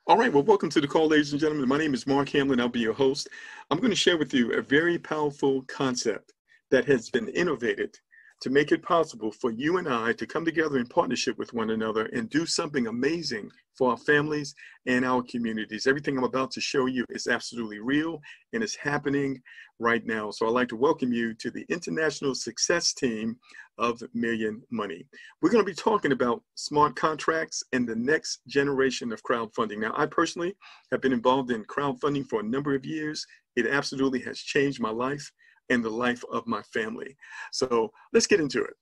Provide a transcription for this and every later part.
All right, well, welcome to the call, ladies and gentlemen. My name is Mark Hamlin. I'll be your host. I'm going to share with you a very powerful concept that has been innovated to make it possible for you and I to come together in partnership with one another and do something amazing for our families and our communities. Everything I'm about to show you is absolutely real and is happening right now. So I'd like to welcome you to the international success team of Million Money. We're going to be talking about smart contracts and the next generation of crowdfunding. Now, I personally have been involved in crowdfunding for a number of years. It absolutely has changed my life and the life of my family. So let's get into it.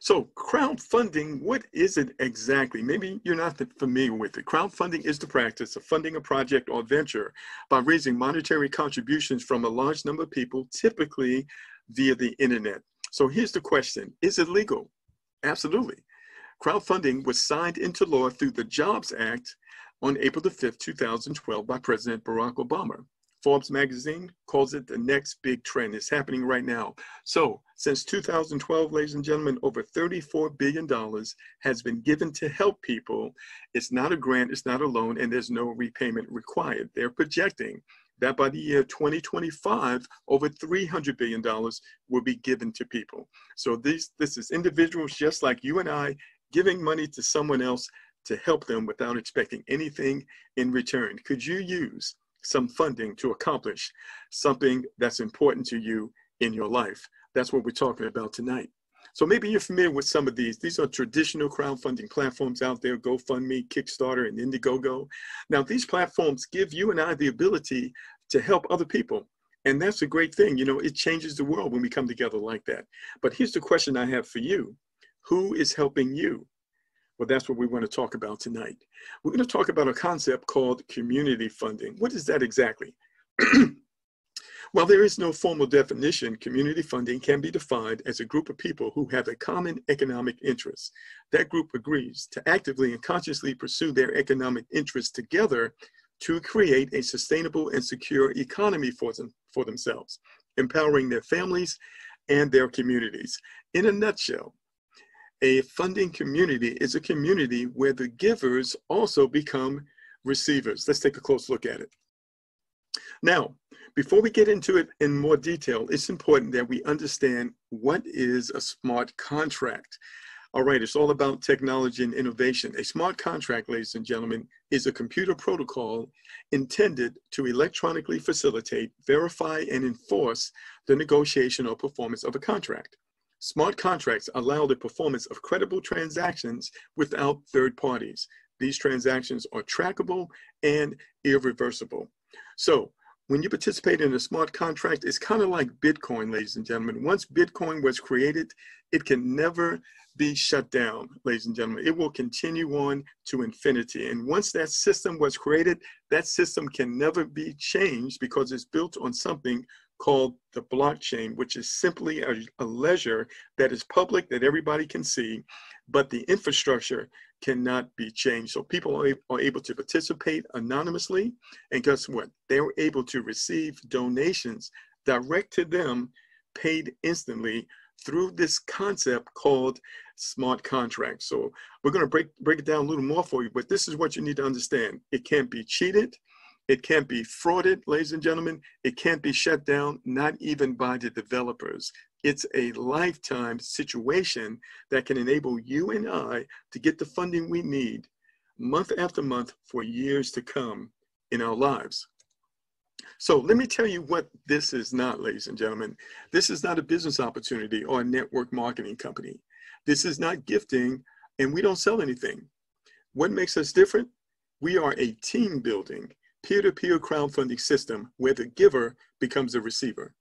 So crowdfunding, what is it exactly? Maybe you're not familiar with it. Crowdfunding is the practice of funding a project or venture by raising monetary contributions from a large number of people, typically via the internet. So here's the question, is it legal? Absolutely. Crowdfunding was signed into law through the Jobs Act on April the 5th, 2012 by President Barack Obama. Forbes magazine calls it the next big trend. It's happening right now. So since 2012, ladies and gentlemen, over $34 billion has been given to help people. It's not a grant, it's not a loan, and there's no repayment required. They're projecting that by the year 2025, over $300 billion will be given to people. So this is individuals just like you and I giving money to someone else to help them without expecting anything in return. Could you use some funding to accomplish something that's important to you in your life? That's what we're talking about tonight. So maybe you're familiar with some of these. These are traditional crowdfunding platforms out there, GoFundMe, Kickstarter, and Indiegogo. Now, these platforms give you and I the ability to help other people. And that's a great thing. You know, it changes the world when we come together like that. But here's the question I have for you. Who is helping you? Well, that's what we want to talk about tonight. We're going to talk about a concept called community funding. What is that exactly? While there is no formal definition, community funding can be defined as a group of people who have a common economic interest. That group agrees to actively and consciously pursue their economic interests together to create a sustainable and secure economy for themselves, empowering their families and their communities. In a nutshell, a funding community is a community where the givers also become receivers. Let's take a close look at it. Now, before we get into it in more detail, it's important that we understand what is a smart contract. All right, it's all about technology and innovation. A smart contract, ladies and gentlemen, is a computer protocol intended to electronically facilitate, verify, and enforce the negotiation or performance of a contract. Smart contracts allow the performance of credible transactions without third parties. These transactions are trackable and irreversible. So when you participate in a smart contract, it's kind of like Bitcoin, ladies and gentlemen. Once Bitcoin was created, it can never be shut down, ladies and gentlemen. It will continue on to infinity. And once that system was created, that system can never be changed because it's built on something called the blockchain, which is simply a ledger that is public, that everybody can see, but the infrastructure cannot be changed. So people are able to participate anonymously, and guess what? They're able to receive donations direct to them, paid instantly through this concept called smart contracts. So we're going to break it down a little more for you, but this is what you need to understand. It can't be cheated. It can't be frauded, ladies and gentlemen. It can't be shut down, not even by the developers. It's a lifetime situation that can enable you and I to get the funding we need month after month for years to come in our lives. So let me tell you what this is not, ladies and gentlemen. This is not a business opportunity or a network marketing company. This is not gifting, and we don't sell anything. What makes us different? We are a team building, peer-to-peer crowdfunding system where the giver becomes a receiver.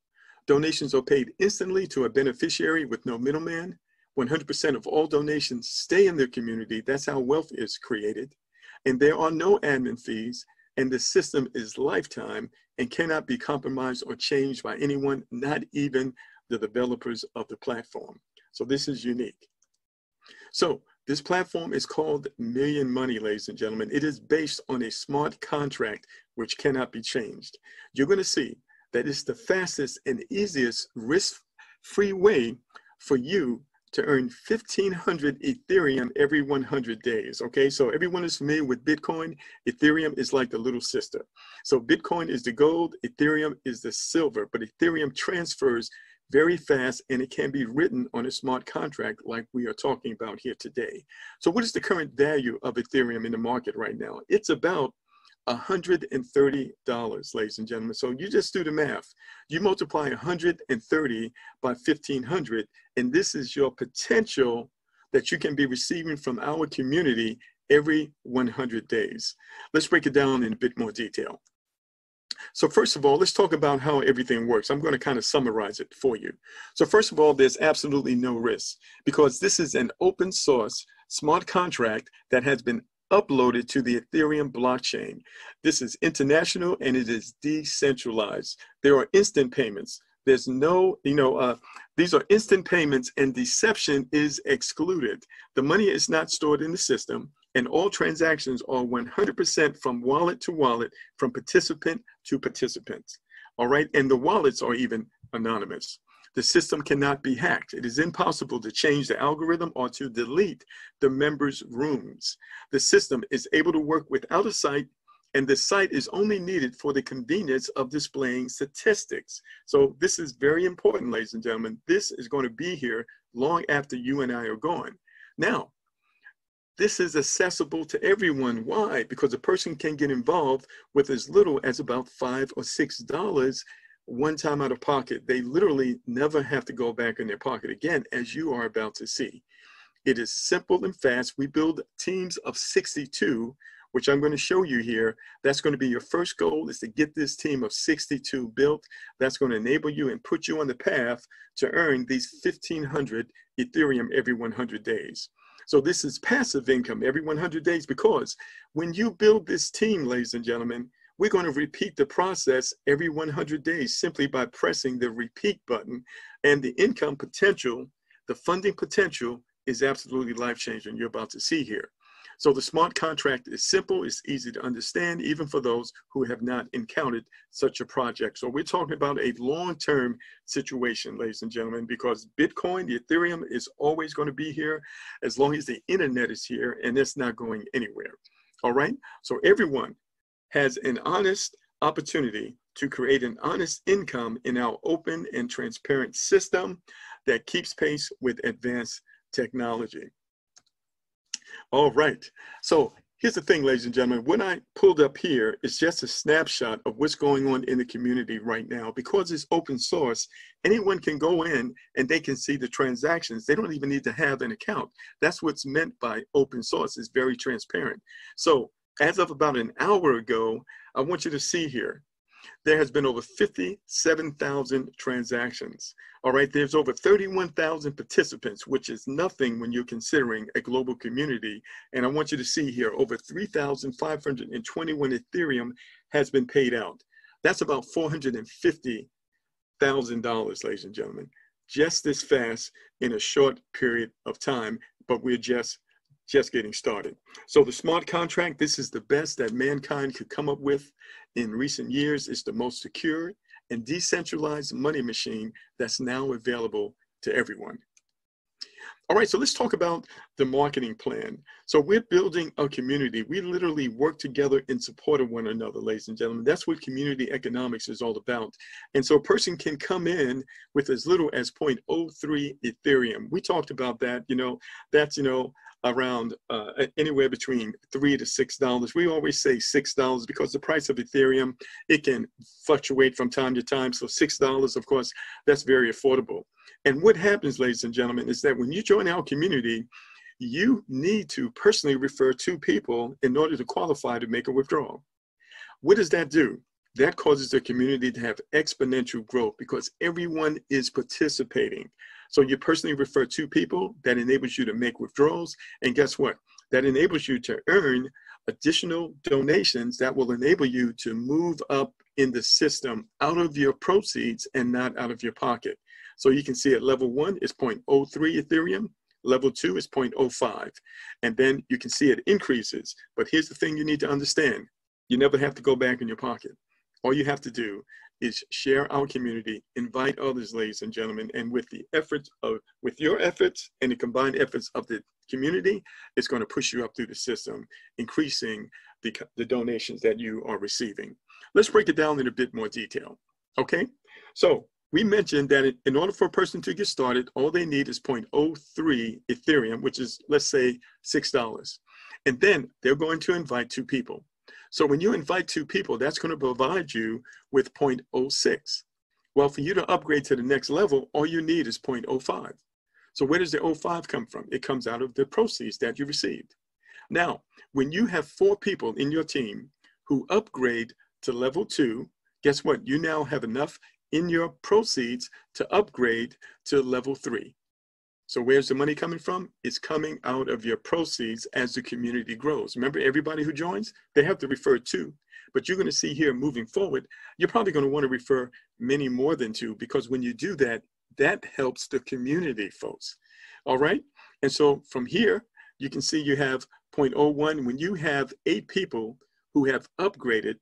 Donations are paid instantly to a beneficiary with no middleman. 100% of all donations stay in their community. That's how wealth is created. And there are no admin fees, and the system is lifetime and cannot be compromised or changed by anyone, not even the developers of the platform. So this is unique. So this platform is called Million Money, ladies and gentlemen. It is based on a smart contract which cannot be changed. You're going to see that it's the fastest and easiest risk-free way for you to earn 1,500 Ethereum every 100 days. Okay, so everyone is familiar with Bitcoin. Ethereum is like the little sister. So Bitcoin is the gold, Ethereum is the silver, but Ethereum transfers very fast, and it can be written on a smart contract like we are talking about here today. So what is the current value of Ethereum in the market right now? It's about $130, ladies and gentlemen. So you just do the math. You multiply 130 by 1,500, and this is your potential that you can be receiving from our community every 100 days. Let's break it down in a bit more detail. So first of all, let's talk about how everything works. I'm going to kind of summarize it for you. So first of all, there's absolutely no risk because this is an open source smart contract that has been uploaded to the Ethereum blockchain. This is international and it is decentralized. There are instant payments. There's no, these are instant payments and deception is excluded. The money is not stored in the system and all transactions are 100% from wallet to wallet, from participant to participant. All right, and the wallets are even anonymous. The system cannot be hacked. It is impossible to change the algorithm or to delete the members' rooms. The system is able to work without a site, and the site is only needed for the convenience of displaying statistics. So this is very important, ladies and gentlemen. This is going to be here long after you and I are gone. Now, this is accessible to everyone. Why? Because a person can get involved with as little as about $5 or $6 one time out of pocket. They literally never have to go back in their pocket again, as you are about to see. It is simple and fast. We build teams of 62, which I'm going to show you here. That's going to be your first goal, is to get this team of 62 built. That's going to enable you and put you on the path to earn these 1,500 Ethereum every 100 days. So this is passive income every 100 days, because when you build this team, ladies and gentlemen, we're going to repeat the process every 100 days simply by pressing the repeat button. And the income potential, the funding potential is absolutely life-changing. You're about to see here. So the smart contract is simple, it's easy to understand, even for those who have not encountered such a project. So we're talking about a long-term situation, ladies and gentlemen, because Bitcoin, the Ethereum, is always going to be here as long as the internet is here, and it's not going anywhere. All right, so everyone has an honest opportunity to create an honest income in our open and transparent system that keeps pace with advanced technology. All right, so here's the thing, ladies and gentlemen. What I pulled up here is just a snapshot of what's going on in the community right now. Because it's open source, anyone can go in and they can see the transactions. They don't even need to have an account. That's what's meant by open source. It's very transparent. So as of about an hour ago, I want you to see here, there has been over 57,000 transactions. All right, there's over 31,000 participants, which is nothing when you're considering a global community. And I want you to see here, over 3,521 Ethereum has been paid out. That's about $450,000, ladies and gentlemen, just this fast in a short period of time, but we're just getting started. So the smart contract, this is the best that mankind could come up with in recent years. It's the most secure and decentralized money machine that's now available to everyone. All right, so let's talk about the marketing plan. So we're building a community. We literally work together in support of one another, ladies and gentlemen. That's what community economics is all about. And so a person can come in with as little as 0.03 Ethereum. We talked about that, that's, around anywhere between $3 to $6. We always say $6 because the price of Ethereum, it can fluctuate from time to time. So $6, of course, that's very affordable. And what happens, ladies and gentlemen, is that when you join our community, you need to personally refer 2 people in order to qualify to make a withdrawal. What does that do? That causes the community to have exponential growth because everyone is participating. So you personally refer 2 people, that enables you to make withdrawals. And guess what? That enables you to earn additional donations that will enable you to move up in the system out of your proceeds and not out of your pocket. So you can see at level 1 is 0.03 Ethereum. Level 2 is 0.05. And then you can see it increases. But here's the thing you need to understand. You never have to go back in your pocket. All you have to do is share our community, invite others, ladies and gentlemen, and with your efforts and the combined efforts of the community, it's going to push you up through the system, increasing the donations that you are receiving. Let's break it down in a bit more detail. Okay, so we mentioned that in order for a person to get started, all they need is 0.03 Ethereum, which is, let's say, $6. And then they're going to invite 2 people. So when you invite 2 people, that's going to provide you with 0.06. Well, for you to upgrade to the next level, all you need is 0.05. So where does the 0.05 come from? It comes out of the proceeds that you received. Now, when you have 4 people in your team who upgrade to level 2, guess what? You now have enough in your proceeds to upgrade to level 3. So where's the money coming from? It's coming out of your proceeds as the community grows. Remember, everybody who joins, they have to refer 2. But you're going to see here moving forward, you're probably going to want to refer many more than 2, because when you do that, that helps the community, folks. All right? And so from here, you can see you have 0.01. When you have 8 people who have upgraded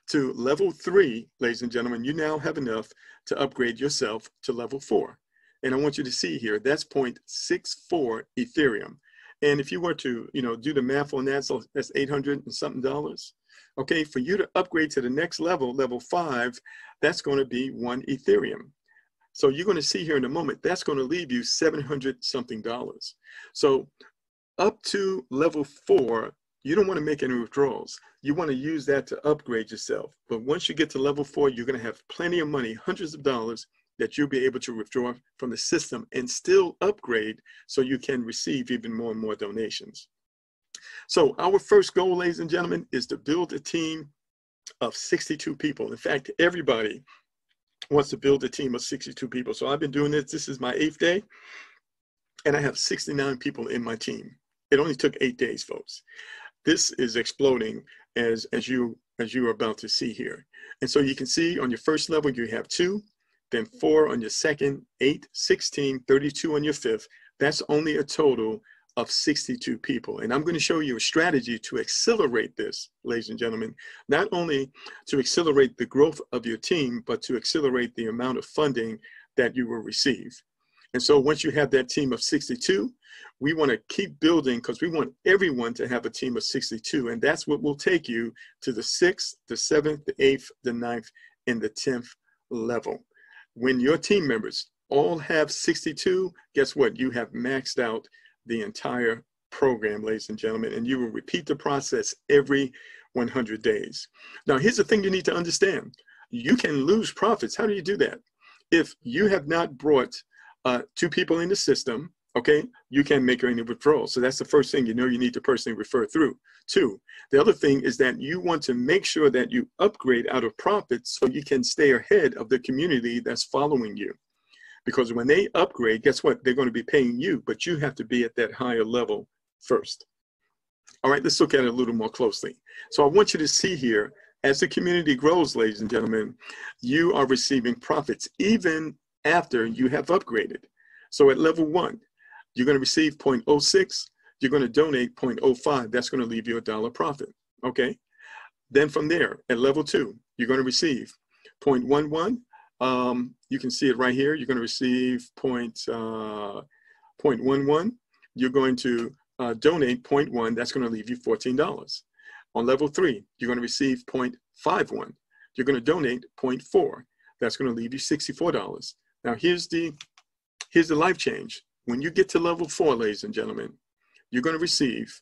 to level 3, ladies and gentlemen, you now have enough to upgrade yourself to level 4. And I want you to see here, that's 0.64 Ethereum. And if you were to, do the math on that, so that's $800 and something dollars. Okay, for you to upgrade to the next level, level 5, that's going to be 1 Ethereum. So you're going to see here in a moment, that's going to leave you $700 something dollars. So up to level 4, you don't want to make any withdrawals. You want to use that to upgrade yourself. But once you get to level 4, you're going to have plenty of money, hundreds of dollars, that you'll be able to withdraw from the system and still upgrade so you can receive even more and more donations. So our first goal, ladies and gentlemen, is to build a team of 62 people. In fact, everybody wants to build a team of 62 people. So I've been doing this. This is my 8th day, and I have 69 people in my team. It only took 8 days, folks. This is exploding as you are about to see here. And so you can see on your first level, you have 2. Then 4 on your second, 8, 16, 32 on your 5th. That's only a total of 62 people. And I'm going to show you a strategy to accelerate this, ladies and gentlemen, not only to accelerate the growth of your team, but to accelerate the amount of funding that you will receive. And so once you have that team of 62, we want to keep building, because we want everyone to have a team of 62. And that's what will take you to the 6th, the 7th, the 8th, the 9th, and the 10th level. When your team members all have 62, guess what? You have maxed out the entire program, ladies and gentlemen, and you will repeat the process every 100 days. Now, here's the thing you need to understand. You can lose profits. How do you do that? If you have not brought 2 people in the system, okay, you can't make any withdrawals. So that's the first thing you need to personally refer through. 2, the other thing is that you want to make sure that you upgrade out of profits so you can stay ahead of the community that's following you. Because when they upgrade, guess what? They're going to be paying you, but you have to be at that higher level first. All right, let's look at it a little more closely. So I want you to see here, as the community grows, ladies and gentlemen, you are receiving profits even after you have upgraded. So at level 1, you're going to receive 0.06. You're going to donate 0.05. That's going to leave you $1 profit. Okay. Then from there, at level 2, you're going to receive 0.11. You can see it right here. You're going to receive 0.11. You're going to donate 0.1. That's going to leave you $14. On level 3, you're going to receive 0.51. You're going to donate 0.4. That's going to leave you $64. Now here's the life change. When you get to level 4, ladies and gentlemen, you're going to receive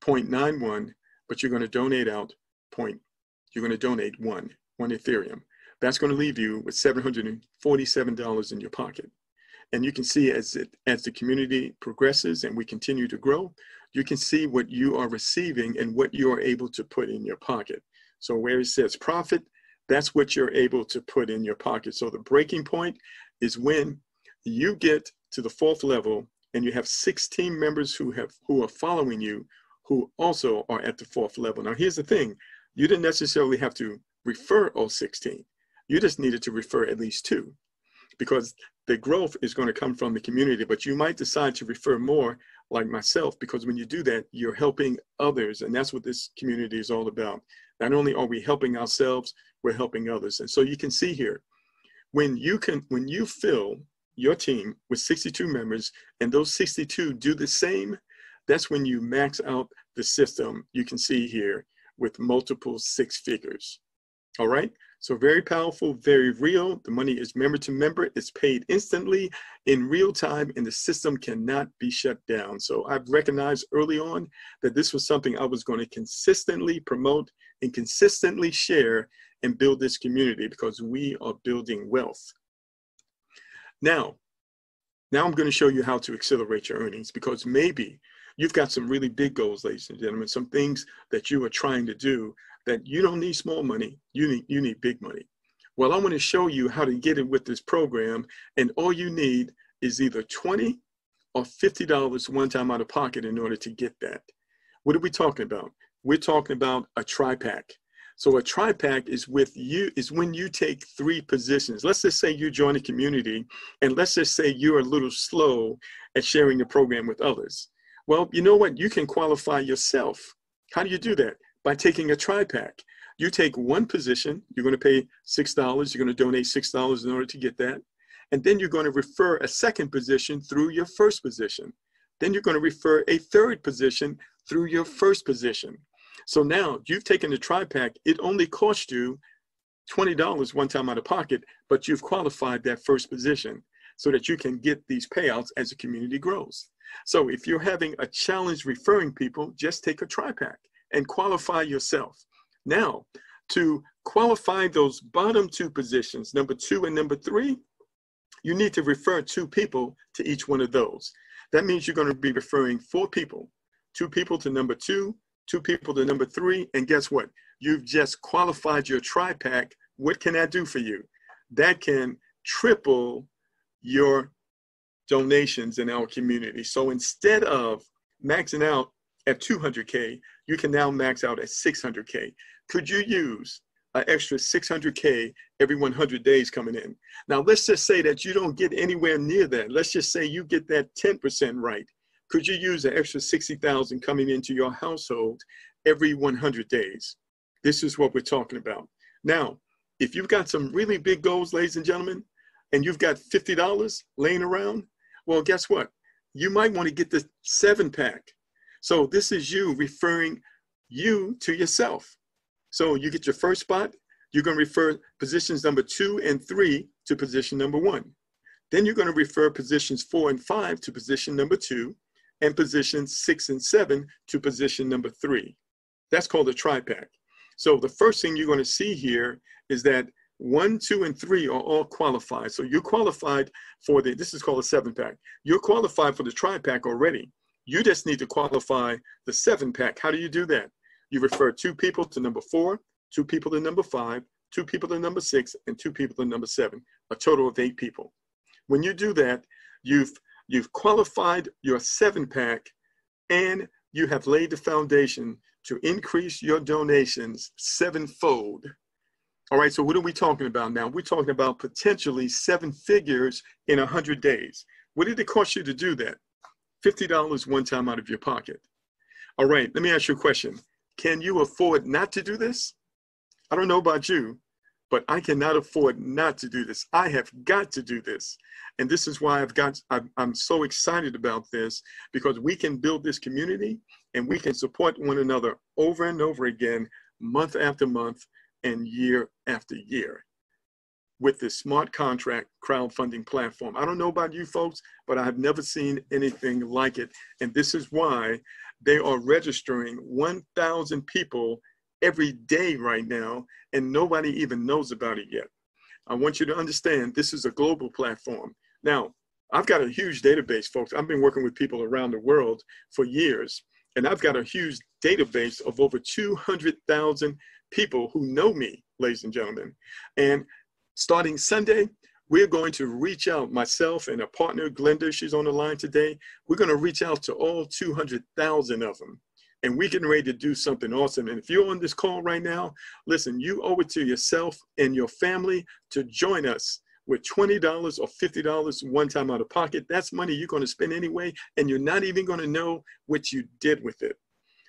0.91, but you're going to donate out you're going to donate one Ethereum. That's going to leave you with $747 in your pocket. And you can see as the community progresses and we continue to grow, you can see what you are receiving and what you are able to put in your pocket. So where it says profit, that's what you're able to put in your pocket. So the breaking point is when you get to the 4th level and you have 16 members who are following you, who also are at the 4th level. Now here's the thing, you didn't necessarily have to refer all 16. You just needed to refer at least 2, because the growth is going to come from the community, but you might decide to refer more, like myself, because when you do that, you're helping others. And that's what this community is all about. Not only are we helping ourselves, we're helping others. And so you can see here, when you fill your team with 62 members and those 62 do the same, that's when you max out the system. You can see here with multiple 6 figures. All right. So very powerful, very real. The money is member to member. It's paid instantly in real time, and the system cannot be shut down. So I've recognized early on that this was something I was going to consistently promote and consistently share and build this community, because we are building wealth. Now I'm going to show you how to accelerate your earnings, because maybe you've got some really big goals, ladies and gentlemen, some things that you are trying to do that you don't need small money, you need big money. Well, I want to show you how to get it with this program, and all you need is either $20 or $50 one time out of pocket in order to get that. What are we talking about? We're talking about a tri-pack. So a tri-pack is when you take 3 positions. Let's just say you join a community, and let's just say you're a little slow at sharing the program with others. Well, you know what? You can qualify yourself. How do you do that? By taking a tri-pack. You take 1 position, you're going to pay $6, you're going to donate $6 in order to get that. And then you're going to refer a 2nd position through your 1st position. Then you're going to refer a 3rd position through your 1st position. So now you've taken the tri-pack. It only cost you $20 one time out of pocket, but you've qualified that 1st position so that you can get these payouts as the community grows. So if you're having a challenge referring people, just take a tri-pack and qualify yourself. Now, to qualify those bottom 2 positions, number 2 and number 3, you need to refer 2 people to each one of those. That means you're going to be referring 4 people, 2 people to number 2, 2 people to number 3, and guess what? You've just qualified your tri-pack. What can that do for you? That can triple your donations in our community. So instead of maxing out at 200K, you can now max out at 600K. Could you use an extra 600K every 100 days coming in? Now, let's just say that you don't get anywhere near that. Let's just say you get that 10% right. Could you use an extra 60,000 coming into your household every 100 days? This is what we're talking about. Now, if you've got some really big goals, ladies and gentlemen, and you've got $50 laying around, well, guess what? You might want to get the 7-pack. So this is you referring you to yourself. So you get your first spot, you're going to refer positions number 2 and 3 to position number 1. Then you're going to refer positions 4 and 5 to position number 2, and positions 6 and 7 to position number 3. That's called a tri-pack. So the first thing you're going to see here is that 1, 2, and 3 are all qualified. So you're qualified for this is called a 7-pack. You're qualified for the tri-pack already. You just need to qualify the 7-pack. How do you do that? You refer 2 people to number 4, 2 people to number 5, 2 people to number 6, and 2 people to number 7, a total of 8 people. When you do that, you've qualified your 7-pack, and you have laid the foundation to increase your donations 7-fold. All right, so what are we talking about now? We're talking about potentially 7 figures in 100 days. What did it cost you to do that? $50 one time out of your pocket. All right, let me ask you a question. Can you afford not to do this? I don't know about you, but I cannot afford not to do this. I have got to do this. And this is why I'm so excited about this, because we can build this community and we can support one another over and over again, month after month and year after year, with this smart contract crowdfunding platform. I don't know about you folks, but I've never seen anything like it. And this is why they are registering 1,000 people every day right now, and nobody even knows about it yet. I want you to understand this is a global platform. Now, I've got a huge database, folks. I've been working with people around the world for years, and I've got a huge database of over 200,000 people who know me, ladies and gentlemen. And starting Sunday, we're going to reach out, myself and a partner, Glenda, she's on the line today. We're going to reach out to all 200,000 of them. And we're getting ready to do something awesome. And if you're on this call right now, listen, you owe it to yourself and your family to join us with $20 or $50 one time out of pocket. That's money you're going to spend anyway, and you're not even going to know what you did with it.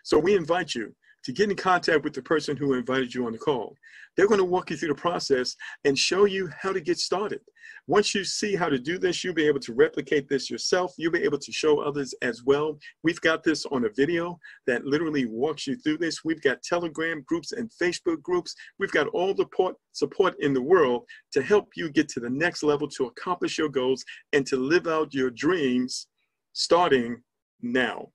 So we invite you to get in contact with the person who invited you on the call. They're going to walk you through the process and show you how to get started. Once you see how to do this, you'll be able to replicate this yourself. You'll be able to show others as well. We've got this on a video that literally walks you through this. We've got Telegram groups and Facebook groups. We've got all the support in the world to help you get to the next level, to accomplish your goals, and to live out your dreams starting now.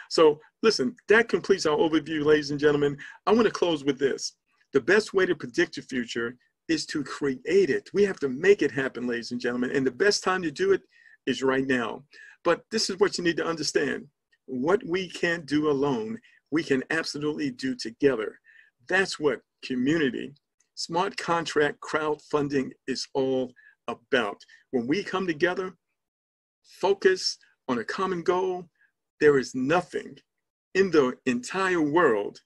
So listen, that completes our overview, ladies and gentlemen. I want to close with this. The best way to predict your future is to create it. We have to make it happen, ladies and gentlemen. And the best time to do it is right now. But this is what you need to understand. What we can't do alone, we can absolutely do together. That's what community, smart contract crowdfunding is all about. When we come together, focus on a common goal, there is nothing in the entire world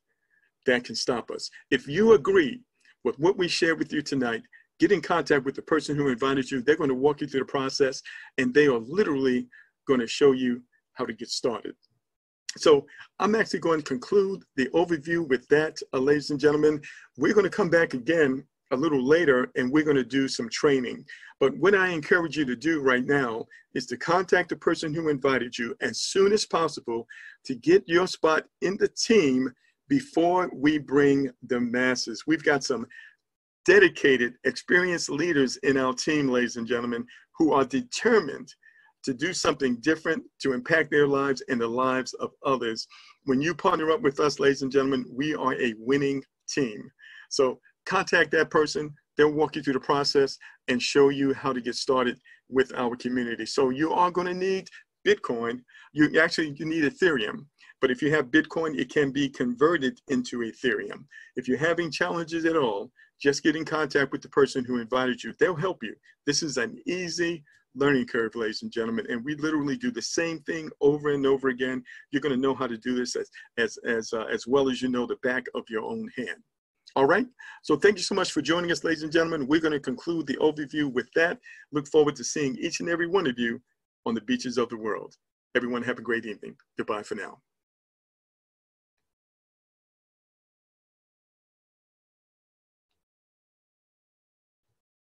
that can stop us. If you agree with what we shared with you tonight, get in contact with the person who invited you. They're going to walk you through the process, and they are literally going to show you how to get started. So I'm actually going to conclude the overview with that, ladies and gentlemen. We're going to come back again a little later, and we're going to do some training. But what I encourage you to do right now is to contact the person who invited you as soon as possible to get your spot in the team before we bring the masses. We've got some dedicated, experienced leaders in our team, ladies and gentlemen, who are determined to do something different to impact their lives and the lives of others. When you partner up with us, ladies and gentlemen, we are a winning team. So contact that person. They'll walk you through the process and show you how to get started with our community. So you are going to need Bitcoin. You need Ethereum. But if you have Bitcoin, it can be converted into Ethereum. If you're having challenges at all, just get in contact with the person who invited you. They'll help you. This is an easy learning curve, ladies and gentlemen, and we literally do the same thing over and over again. You're going to know how to do this as well as you know the back of your own hand. All right. So thank you so much for joining us, ladies and gentlemen. We're going to conclude the overview with that. Look forward to seeing each and every one of you on the beaches of the world. Everyone have a great evening. Goodbye for now.